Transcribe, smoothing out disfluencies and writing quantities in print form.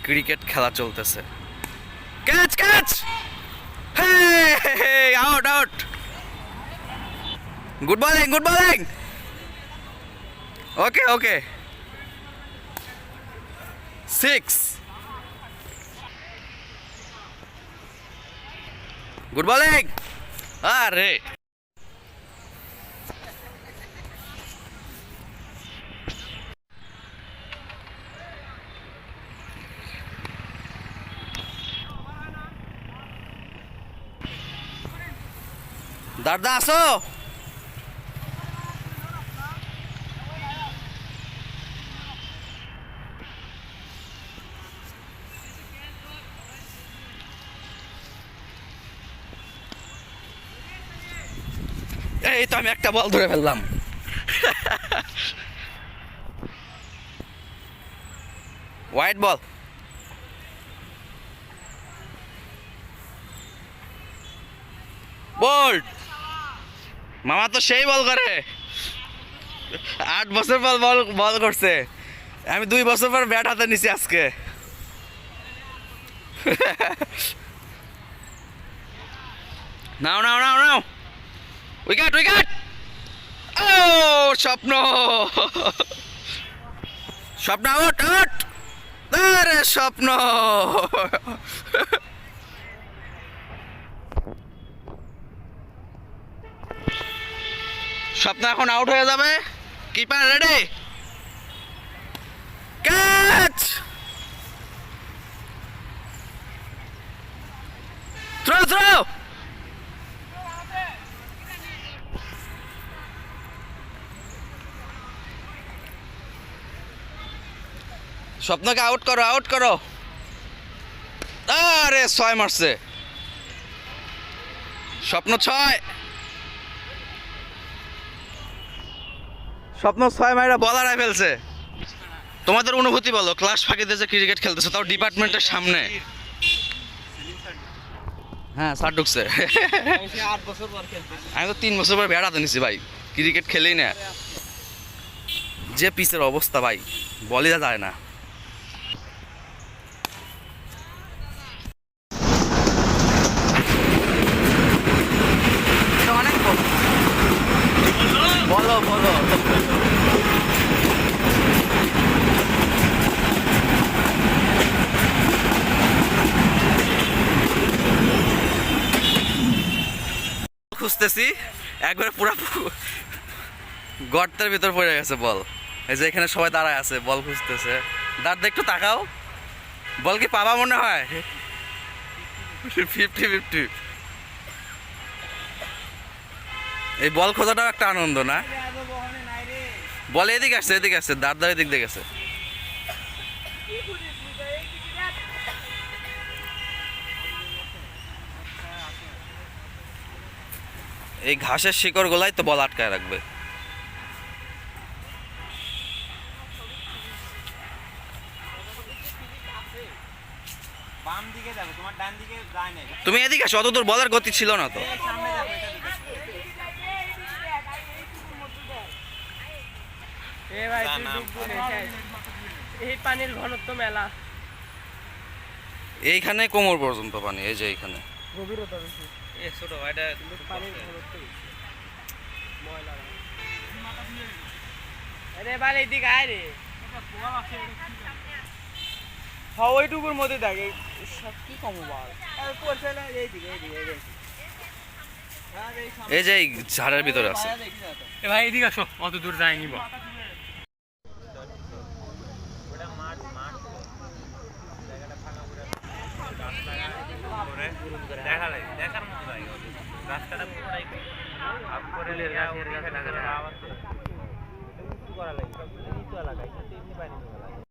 Cricket খেলা চলতেছে। Catch catch, out out, good bowling good bowling, okay okay, 6, good bowling. আরে দাদা আসো, এই তো আমি একটা বল ধরে ফেললাম। White ball, bold. মামা তো সেই বল করে, 8 বছর পর বল বল করছে। আমি 2 বছর পর ব্যাট হাতে নিছি আজকে। নাও নাও নাও নাও, উইকেট উইকেট, ও স্বপ্ন, স্বপ্ন আউট আউট, আরে স্বপ্ন। স্বপ্ন এখন আউট হয়ে যাবে, keeper ready, catch, throw throw, স্বপ্নকে আউট করো আউট করো, আরে 6 মারছে, স্বপ্ন 6, স্বপ্ন 6 মাইরা বল হারায় ফেলছে। তোমাদের অনুভূতি বলো, ক্লাস ফাঁকিতে যে ক্রিকেট খেলতেছে, তাও ডিপার্টমেন্টের সামনে। হ্যাঁ স্যার ঢুকছে। আমি তো 3 বছর পর ব্যাট হাতে নিছি ভাই, ক্রিকেট খেলেই না। যে পিচের অবস্থা ভাই, বলই যায় না। অনেক বলো বলো, খুঁজতেছি একবারে পুরা গর্তের ভিতর পড়ে গেছে বল। এই যে এখানে সবাই দাঁড়ায় আছে, বল খুঁজতেছে। দাঁড় একটু তাকাও, বল কি পাবা মনে হয়? 50-50। এই বল খোঁজাটাও একটা আনন্দ না? বল এদিকে আসছে এদিকে আসছে, দাঁড় এদিক দিয়ে গেছে। এই ঘাসের শিকড় গুলাই তো বল আটকায় রাখবে। তুমি এদিকে আসো, অতদূর বলের গতি ছিল না তো। এই পানির ঘনত্ব মেলা, এইখানে কোমর পর্যন্ত পানি, এই যে এইখানে গভীরতা বেশি। ছোট এটা পানির ঘনত্ব ময়লা। আরে ভাই এদিকে আয় রে, ওইটুকুর মধ্যে থাকে সব কি কমো বল। এই যে ঝাড়ের ভিতরে আছে। ভাই এদিকে আসো, অত দূর যায়নি বল। দেখার মতো রাস্তাটা পুরোটাই আপ করে করা লাগে, এলাকায় এমনি পানি